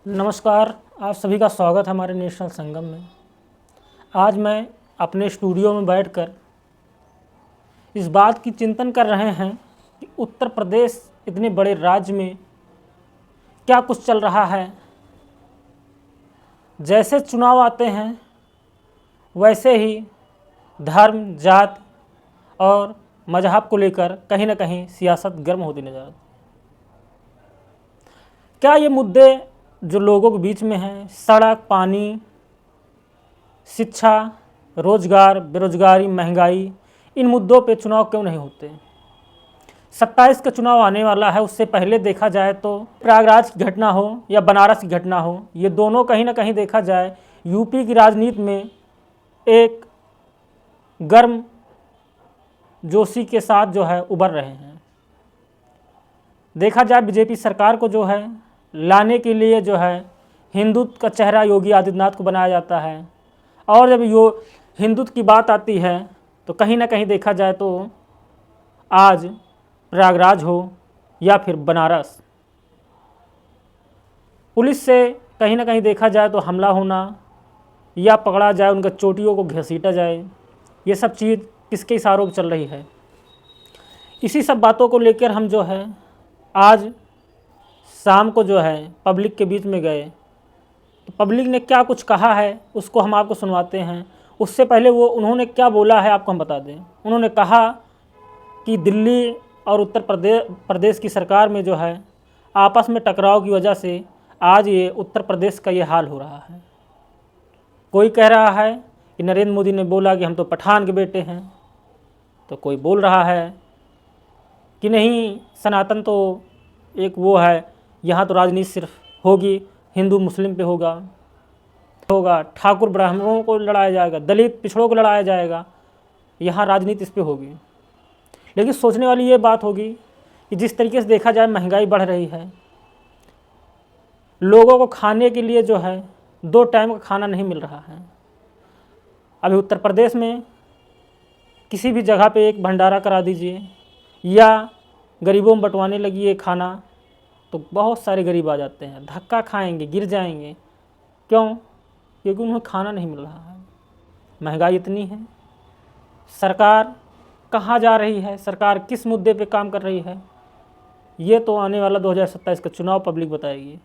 नमस्कार, आप सभी का स्वागत है हमारे नेशनल संगम में। आज मैं अपने स्टूडियो में बैठकर इस बात की चिंतन कर रहे हैं कि उत्तर प्रदेश इतने बड़े राज्य में क्या कुछ चल रहा है। जैसे चुनाव आते हैं वैसे ही धर्म, जात और मजहब को लेकर कहीं ना कहीं सियासत गर्म होती नजर आती है। क्या ये मुद्दे जो लोगों के बीच में हैं, सड़क, पानी, शिक्षा, रोजगार, बेरोजगारी, महंगाई, इन मुद्दों पे चुनाव क्यों नहीं होते? 27 का चुनाव आने वाला है। उससे पहले देखा जाए तो प्रयागराज की घटना हो या बनारस की घटना हो, ये दोनों कहीं ना कहीं देखा जाए यूपी की राजनीति में एक गर्म जोशी के साथ जो है उभर रहे हैं। देखा जाए बीजेपी सरकार को जो है लाने के लिए जो है हिंदुत्व का चेहरा योगी आदित्यनाथ को बनाया जाता है, और जब हिंदुत्व की बात आती है तो कहीं ना कहीं देखा जाए तो आज प्रयागराज हो या फिर बनारस, पुलिस से कहीं ना कहीं देखा जाए तो हमला होना या पकड़ा जाए, उनका चोटियों को घसीटा जाए, ये सब चीज़ किसके इशारों पर चल रही है? इसी सब बातों को लेकर हम जो है आज शाम को जो है पब्लिक के बीच में गए तो पब्लिक ने क्या कुछ कहा है उसको हम आपको सुनवाते हैं। उससे पहले उन्होंने क्या बोला है आपको हम बता दें। उन्होंने कहा कि दिल्ली और उत्तर प्रदेश की सरकार में जो है आपस में टकराव की वजह से आज ये उत्तर प्रदेश का ये हाल हो रहा है। कोई कह रहा है कि नरेंद्र मोदी ने बोला कि हम तो पठान के बेटे हैं, तो कोई बोल रहा है कि नहीं, सनातन तो एक वो है, यहाँ तो राजनीति सिर्फ होगी हिंदू मुस्लिम पे होगा, ठाकुर ब्राह्मणों को लड़ाया जाएगा, दलित पिछड़ों को लड़ाया जाएगा, यहाँ राजनीति इस पे होगी। लेकिन सोचने वाली ये बात होगी कि जिस तरीके से देखा जाए महंगाई बढ़ रही है, लोगों को खाने के लिए जो है 2 टाइम का खाना नहीं मिल रहा है। अभी उत्तर प्रदेश में किसी भी जगह पे एक भंडारा करा दीजिए या गरीबों में बंटवाने लगी ये खाना, तो बहुत सारे गरीब आ जाते हैं, धक्का खाएंगे, गिर जाएंगे। क्यों? क्योंकि उन्हें खाना नहीं मिल रहा है। महंगाई इतनी है। सरकार कहाँ जा रही है, सरकार किस मुद्दे पे काम कर रही है, ये तो आने वाला 2027 का चुनाव पब्लिक बताएगी।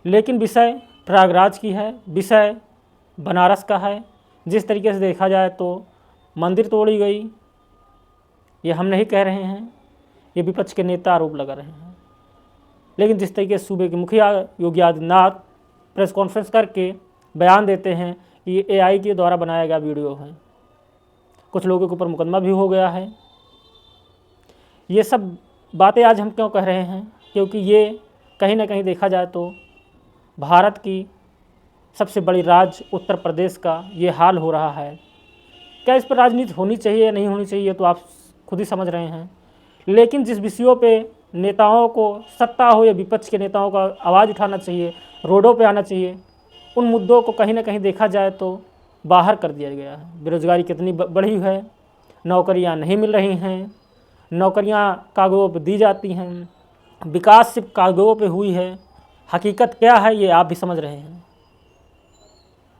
लेकिन विषय प्रयागराज की है, विषय बनारस का है। जिस तरीके से देखा जाए तो मंदिर तोड़ी गई, ये हम नहीं कह रहे हैं, ये विपक्ष के नेता आरोप लगा रहे हैं। लेकिन जिस तरीके से सूबे के मुखिया योगी आदित्यनाथ प्रेस कॉन्फ्रेंस करके बयान देते हैं कि ये AI के द्वारा बनाया गया वीडियो है, कुछ लोगों के ऊपर मुकदमा भी हो गया है। ये सब बातें आज हम क्यों कह रहे हैं? क्योंकि ये कहीं ना कहीं देखा जाए तो भारत की सबसे बड़ी राज्य उत्तर प्रदेश का ये हाल हो रहा है। क्या इस पर राजनीति होनी चाहिए या नहीं होनी चाहिए तो आप खुद ही समझ रहे हैं। लेकिन जिस विषयों पे नेताओं को, सत्ता हो या विपक्ष के नेताओं का आवाज़ उठाना चाहिए, रोडों पे आना चाहिए, उन मुद्दों को कहीं ना कहीं देखा जाए तो बाहर कर दिया गया है। बेरोजगारी कितनी बढ़ी है, नौकरियां नहीं मिल रही हैं, नौकरियां कागज़ों पे दी जाती हैं, विकास सिर्फ कागज़ों पे हुई है। हकीकत क्या है ये आप भी समझ रहे हैं।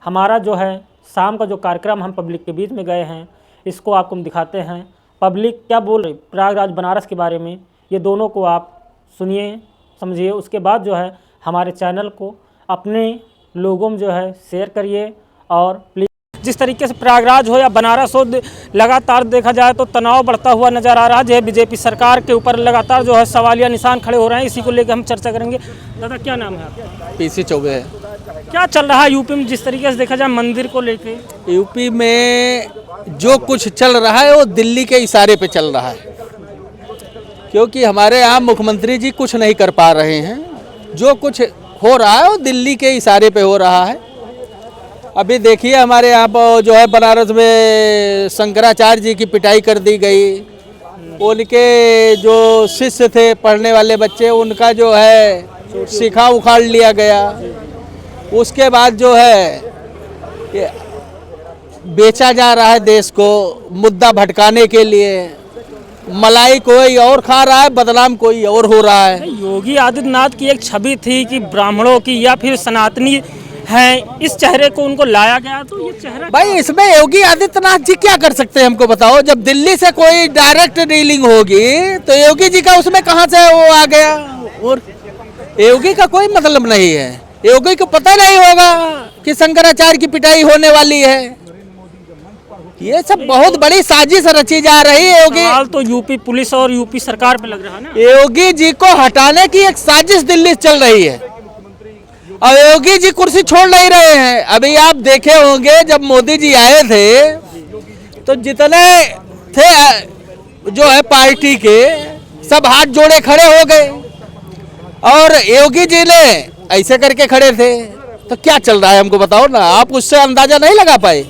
हमारा जो है शाम का जो कार्यक्रम हम पब्लिक के बीच में गए हैं, इसको आपको हम दिखाते हैं पब्लिक क्या बोल रही प्रयागराज बनारस के बारे में। ये दोनों को आप सुनिए, समझिए। उसके बाद जो है हमारे चैनल को अपने लोगों में जो है शेयर करिए। और प्लीज़ जिस तरीके से प्रयागराज हो या बनारस हो, लगातार देखा जाए तो तनाव बढ़ता हुआ नज़र आ रहा है। बीजेपी सरकार के ऊपर लगातार जो है सवालिया निशान खड़े हो रहे हैं। इसी को लेकर हम चर्चा करेंगे। दादा क्या नाम है आपका? PC चौबे है। क्या चल रहा है यूपी में जिस तरीके से देखा जाए मंदिर को लेके? यूपी में जो कुछ चल रहा है वो दिल्ली के इशारे पे चल रहा है, क्योंकि हमारे यहाँ मुख्यमंत्री जी कुछ नहीं कर पा रहे हैं। जो कुछ हो रहा है वो दिल्ली के इशारे पे हो रहा है। अभी देखिए हमारे यहाँ पर जो है बनारस में शंकराचार्य जी की पिटाई कर दी गई। उनके जो शिष्य थे, पढ़ने वाले बच्चे, उनका जो है शिखा उखाड़ लिया गया। उसके बाद जो है बेचा जा रहा है देश को मुद्दा भटकाने के लिए। मलाई कोई और खा रहा है, बदनाम कोई और हो रहा है। योगी आदित्यनाथ की एक छवि थी कि ब्राह्मणों की या फिर सनातनी हैं, इस चेहरे को उनको लाया गया, तो ये चेहरा भाई इसमें योगी आदित्यनाथ जी क्या कर सकते हैं हमको बताओ। जब दिल्ली से कोई डायरेक्ट डीलिंग होगी तो योगी जी का उसमें कहाँ से वो आ गया। और योगी का कोई मतलब नहीं है, योगी को पता नहीं होगा कि शंकराचार्य की पिटाई होने वाली है। ये सब बहुत बड़ी साजिश रची जा रही है। योगी सवाल तो यूपी पुलिस और यूपी सरकार पे लग रहा है ना। योगी जी को हटाने की एक साजिश दिल्ली से चल रही है और योगी जी कुर्सी छोड़ नहीं रहे हैं। अभी आप देखे होंगे जब मोदी जी आए थे तो जितने थे जो है पार्टी के सब हाथ जोड़े खड़े हो गए और योगी जी ने ऐसे करके खड़े थे। तो क्या चल रहा है हमको बताओ ना, आप उससे अंदाजा नहीं लगा पाए।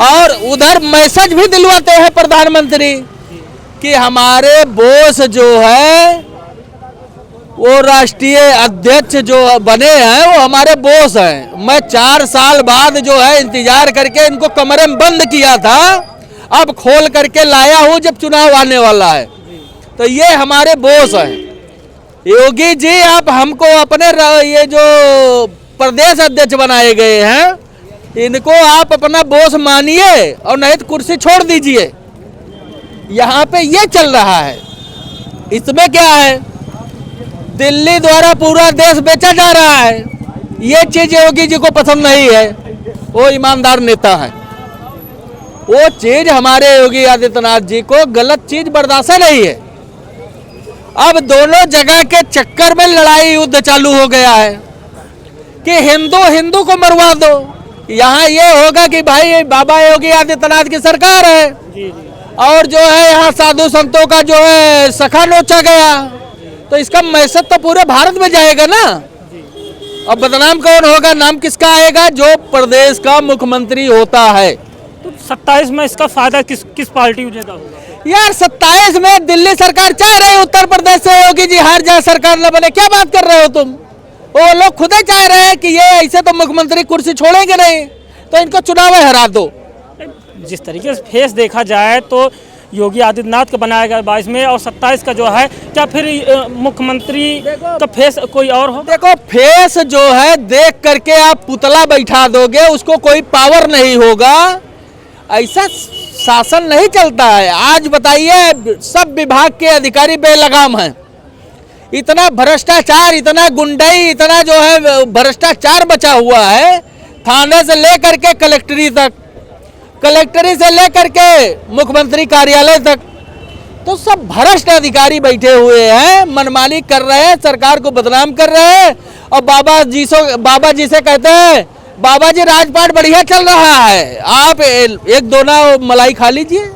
और उधर मैसेज भी दिलवाते हैं प्रधानमंत्री कि हमारे बोस जो है वो राष्ट्रीय अध्यक्ष जो बने हैं वो हमारे बोस हैं। मैं 4 साल बाद जो है इंतजार करके इनको कमरे में बंद किया था, अब खोल करके लाया हूँ जब चुनाव आने वाला है। तो ये हमारे बोस हैं। योगी जी आप हमको अपने ये जो प्रदेश अध्यक्ष बनाए गए हैं इनको आप अपना बोस मानिए और नहीं तो कुर्सी छोड़ दीजिए। यहाँ पे ये चल रहा है। इसमें क्या है, दिल्ली द्वारा पूरा देश बेचा जा रहा है। ये चीज योगी जी को पसंद नहीं है। वो ईमानदार नेता है, वो चीज हमारे योगी आदित्यनाथ जी को गलत चीज बर्दाश्त नहीं है। अब दोनों जगह के चक्कर में लड़ाई युद्ध चालू हो गया है कि हिंदू हिंदू को मरवा दो। यहाँ ये होगा कि भाई बाबा योगी आदित्यनाथ की सरकार है और जो है यहाँ साधु संतों का जो है सखा नोचा गया, तो इसका मैसेज तो पूरे भारत में जाएगा ना। अब बदनाम कौन होगा, नाम किसका आएगा, जो प्रदेश का मुख्यमंत्री होता है। तो 27 में इसका फायदा किस पार्टी को ज्यादा होगा? यार 27 में दिल्ली सरकार चाह रही है उत्तर प्रदेश से योगी जी हार जाए, सरकार न बने। क्या बात कर रहे हो तुम? वो लोग खुद ही चाह रहे हैं कि ये ऐसे तो मुख्यमंत्री कुर्सी छोड़ेंगे नहीं, तो इनको चुनाव में हरा दो। जिस तरीके से फेस देखा जाए तो योगी आदित्यनाथ का बनाया गया 22 में और 27 का जो है, क्या फिर मुख्यमंत्री का फेस कोई और हो? देखो फेस जो है देख करके आप पुतला बैठा दोगे, उसको कोई पावर नहीं होगा। ऐसा शासन नहीं चलता है। आज बताइए सब विभाग के अधिकारी बेलगाम हैं। इतना भ्रष्टाचार, इतना गुंडाई, इतना जो है भ्रष्टाचार बचा हुआ है, थाने से लेकर के कलेक्टरी तक, कलेक्टरी से लेकर के मुख्यमंत्री कार्यालय तक, तो सब भ्रष्ट अधिकारी बैठे हुए हैं, मनमानी कर रहे हैं, सरकार को बदनाम कर रहे हैं। और बाबा जी से कहते हैं बाबा जी राजपाट बढ़िया चल रहा है, आप एक दोना मलाई खा लीजिए।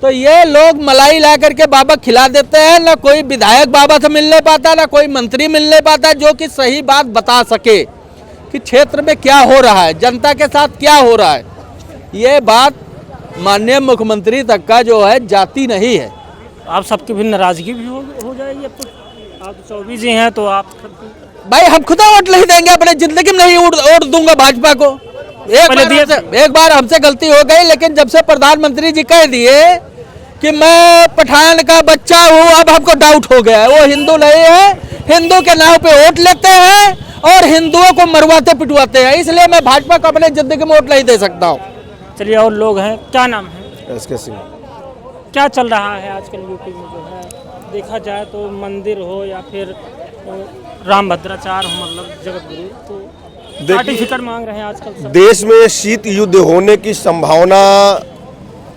तो ये लोग मलाई ला करके बाबा खिला देते हैं। ना कोई विधायक बाबा से मिलने पाता, ना कोई मंत्री मिलने पाता जो कि सही बात बता सके कि क्षेत्र में क्या हो रहा है, जनता के साथ क्या हो रहा है। ये बात माननीय मुख्यमंत्री तक का जो है जाती नहीं है। आप सबकी भी नाराजगी भी हो जाएगी। अब तो आप 24 ही हैं, तो आप भाई हम खुदा वोट नहीं देंगे, अपने जिंदगी में नहीं वोट दूंगा भाजपा को। एक बार हमसे गलती हो गई, लेकिन जब से प्रधानमंत्री जी कह दिए कि मैं पठान का बच्चा हूँ, अब हमको डाउट हो गया है। वो हिंदू नहीं है, हिंदू के नाम पे वोट लेते हैं और हिंदुओं को मरवाते पिटवाते हैं। इसलिए मैं भाजपा को अपने जिंदगी में वोट नहीं दे सकता हूँ। चलिए, और लोग हैं, क्या नाम है? एसके सिंह। क्या चल रहा है आजकल यूपी में? जो है देखा जाए तो मंदिर हो या फिर राम भद्राचार्य हो, मतलब जगत गुरु, तो सर्टिफिकेट मांग रहे हैं आजकल सब। देश में शीत युद्ध होने की संभावना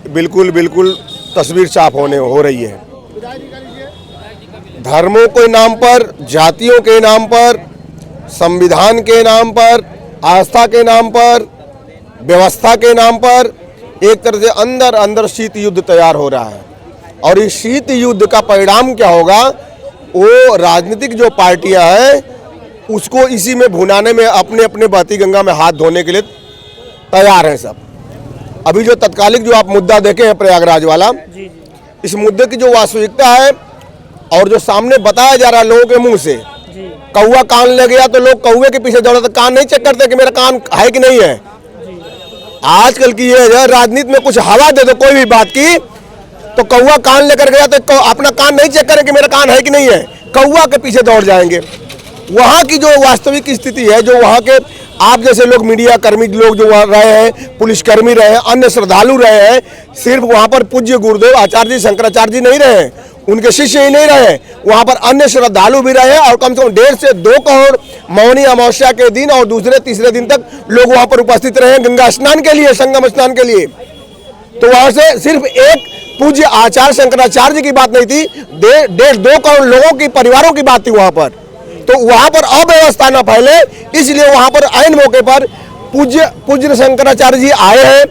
बिल्कुल तस्वीर छाप हो रही है। धर्मों के नाम पर, जातियों के नाम पर, संविधान के नाम पर, आस्था के नाम पर, व्यवस्था के नाम पर एक तरह से अंदर अंदर शीत युद्ध तैयार हो रहा है। और इस शीत युद्ध का परिणाम क्या होगा, वो राजनीतिक जो पार्टियां हैं उसको इसी में भुनाने में, अपने अपने बहती गंगा में हाथ धोने के लिए तैयार हैं सब। अभी जो तत्कालिक जो आप मुद्दा देखे हैं प्रयागराज वाला, इस मुद्दे की जो वास्तविकता है और जो सामने बताया जा रहा है लोगों के मुंह से, कौवा कान ले गया तो लोग कौवे के पीछे दौड़ते, कान नहीं चेक करते कि मेरा कान है कि नहीं है। आजकल की ये राजनीति में कुछ हवा दे दो कोई भी बात की तो कौवा कान लेकर गया तो अपना कान नहीं चेक करें कि मेरा कान है कि नहीं है, कौवा के पीछे दौड़ जाएंगे। वहाँ की जो वास्तविक स्थिति है, जो वहाँ के आप जैसे लोग, मीडिया कर्मी लोग जो वहाँ रहे हैं, पुलिसकर्मी रहे हैं, अन्य श्रद्धालु रहे हैं, सिर्फ वहाँ पर पूज्य गुरुदेव आचार्य जी, शंकराचार्य जी नहीं रहे हैं, उनके शिष्य ही नहीं रहे, वहाँ पर अन्य श्रद्धालु भी रहे और कम से कम 1.5 से 2 करोड़ मौनी अमावस्या के दिन और दूसरे तीसरे दिन तक लोग वहाँ पर उपस्थित रहे गंगा स्नान के लिए, संगम स्नान के लिए। तो वहाँ से सिर्फ एक पूज्य आचार्य शंकराचार्य जी की बात नहीं थी, 1.5-2 करोड़ लोगों की, परिवारों की बात थी वहाँ पर। तो वहाँ पर अव्यवस्था न फैले, इसलिए वहाँ पर ऐन मौके पर पूज्य शंकराचार्य जी आए हैं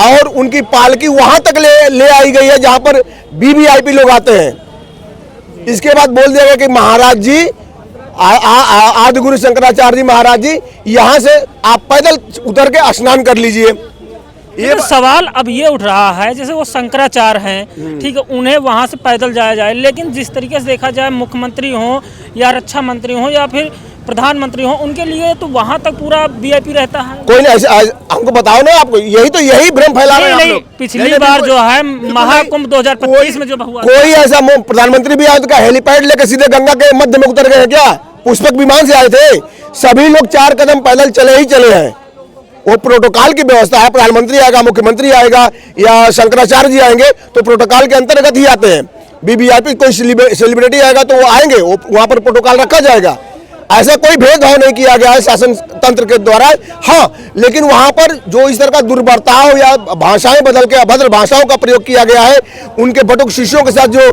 और उनकी पालकी वहाँ तक ले आई गई है जहाँ पर वीवीआईपी लोग आते हैं। इसके बाद बोल दिया गया कि महाराज जी, आदि गुरु शंकराचार्य जी महाराज जी, यहाँ से आप पैदल उतर के स्नान कर लीजिए। ये सवाल अब ये उठ रहा है, जैसे वो शंकराचार्य हैं, ठीक है, उन्हें वहाँ से पैदल जाया जाए, लेकिन जिस तरीके से देखा जाए मुख्यमंत्री हो या रक्षा मंत्री हो या फिर प्रधानमंत्री हो, उनके लिए तो वहाँ तक पूरा वीआईपी रहता है। कोई नहीं, ऐसे हमको बताओ ना, आपको यही भ्रम फैला रहे हैं आप लोग। पिछली बार जो है महाकुंभ 2025 में जो हुआ, कोई ऐसा प्रधानमंत्री भी आया तो क्या हेलीपैड लेकर सीधे गंगा के मध्य में उतर गए क्या? पुष्पक विमान से आए थे? सभी लोग 4 कदम पैदल चले ही चले हैं। वो प्रोटोकॉल की व्यवस्था है, प्रधानमंत्री आएगा, मुख्यमंत्री आएगा या शंकराचार्य जी आएंगे तो प्रोटोकॉल के अंतर्गत ही आते हैं। वीवीआईपी कोई सेलिब्रिटी आएगा तो वो आएंगे, वहाँ पर प्रोटोकॉल रखा जाएगा। ऐसा कोई भेदभाव नहीं किया गया है शासन तंत्र के द्वारा। हाँ, लेकिन वहाँ पर जो इस तरह का दुर्बर्ताव या भाषाएं बदल के अभद्र भाषाओं का प्रयोग किया गया है, उनके बटुक शिष्यों के साथ जो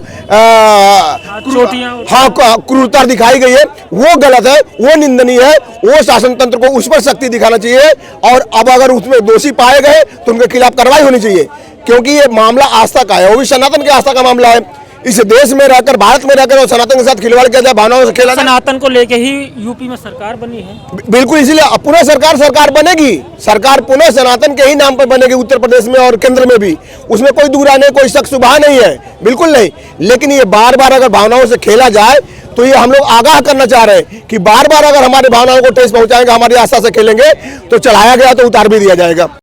क्रूरता दिखाई गई है, वो गलत है, वो निंदनीय है। वो शासन तंत्र को उस पर सख्ती दिखाना चाहिए और अब अगर उसमें दोषी पाए गए तो उनके खिलाफ कार्रवाई होनी चाहिए, क्योंकि ये मामला आस्था का है, वो भी सनातन के आस्था का मामला है। इस देश में रहकर, भारत में रहकर और सनातन के साथ खिलवाड़ किया जाए, भावनाओं से खेला। सनातन को लेके ही यूपी में सरकार बनी है। बिल्कुल, इसीलिए पुनः सरकार बनेगी। सरकार पुनः सनातन के ही नाम पर बनेगी, उत्तर प्रदेश में और केंद्र में भी। उसमें कोई दूरा नहीं, कोई शक शुबा नहीं है, बिल्कुल नहीं। लेकिन ये बार बार अगर भावनाओं से खेला जाए तो ये हम लोग आगाह करना चाह रहे हैं कि बार बार अगर हमारी भावनाओं को ठेस पहुंचाएंगे, हमारी आस्था से खेलेंगे तो चढ़ाया गया तो उतार भी दिया जाएगा।